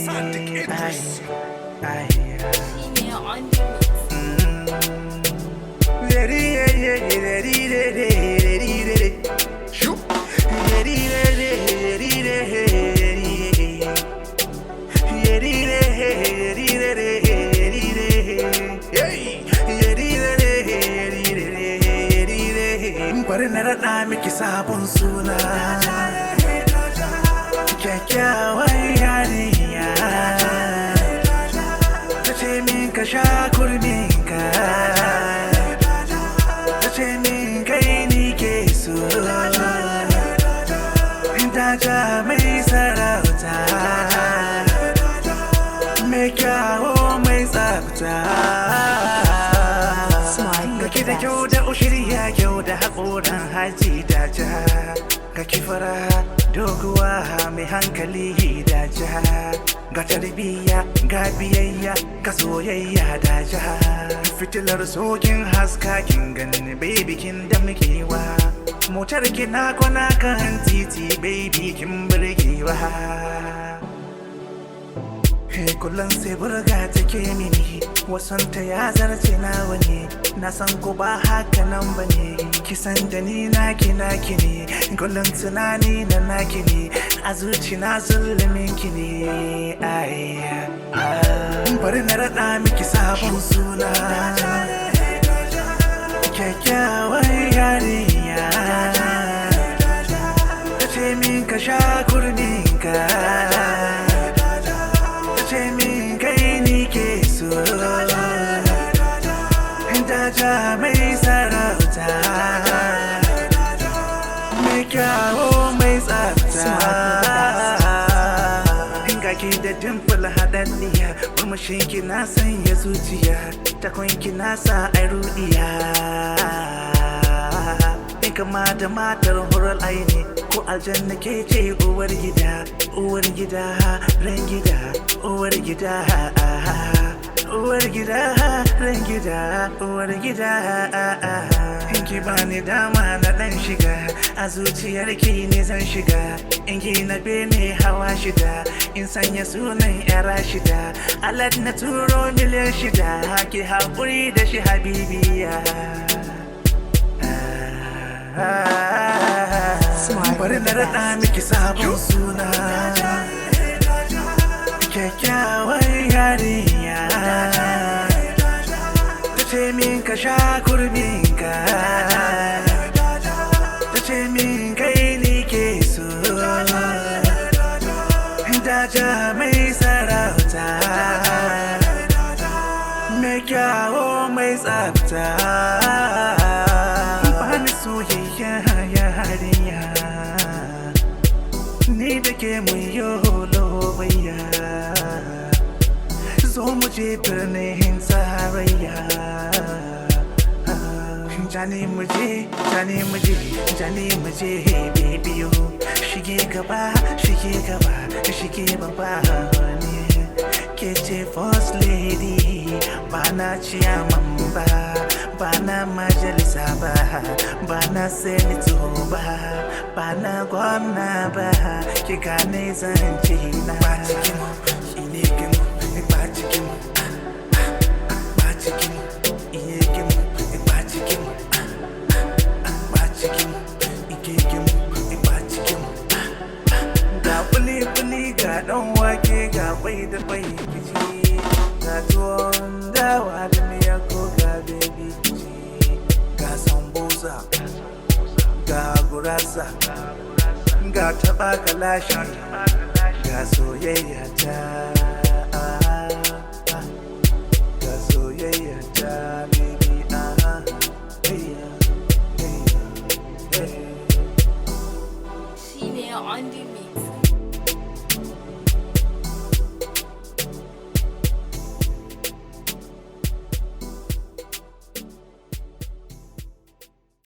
Sadiq Idris. Female on the mix. Bari na raɗa miki sabon suna, kyakkyawan yarinya. Ta ce min ka sha kurminka, ta ce min kai ni ke so. Daja mai sarauta, mai kyawo mai tsafta. Gaki da kyau da ushiriya kyau da haƙoran haji daja. Gaki fara doguwa mai hankali daja. Ga tarbiyya ga biyayya ga soyayya daja. Fitilar sokin haska kin gani baby kin damkewa. Motar kina kwana kan titi baby kin burgewa. Kullum sai burga take mini, wasanta ya zarce nawa ne. Na san ko ba haka nan ba ne, kisan da ni naki ne. Kullum tunani na naki ne, a zuci na zulumin ki ne. Bari na raɗa miki sabon suna, kyakkyawan yarinya. Ta ce min ka sha kurminka, ce min kai ni ke so. Daja mai sarauta, mai kyawo mai tsafta. Gaki da dimple haɗaɗɗiya, murmushin ki na sanya zuciya, takon ki na sa ai ruɗiya. Kama da matar horar aini ko aljanna ke ce uwar gida, uwar gida, ran gida, uwar gida, uwar gida, ran gida, uwar gida. Ki bani dama na dan shiga, a zuciyar ki ne zan shiga. In ki na bene hawa shida, in sanya sunan yara shida. Alad na turo miliyan shida, ki haƙuri da shi habibiya. Bari na raɗa miki sabon suna, kyakkyawan yarinya. Ta ce min ka sha kurminka, ta ce min kai ni ke so. Daja mai sarauta, mai kyawo mai tsafta. Soyayya yarinya, ni da ke mun yi lobayya. Zo mu je birnin tarayya. Jani mu je, jani mu je, jani mu je baby yo. Shige gaba, shige gaba, shige baba ne. Ke ce first lady, ba na ciyaman ba. Bana majalisa ba, bana senato ba, bana gwamna ba. Ki gane zance na. Ba cikin ine kimu, ba cikin, ba cikin iye kimu, ba cikin, ba cikin ike kimu, ba cikin. Ga kuli ga dan wake ga kwai da kwai kici, ga tuwon dawa da miya ko ga baby. Ga gurasa, ga taɓa kalashin, ga soyayya ta, ga soyayya ta baby. Female on the mix.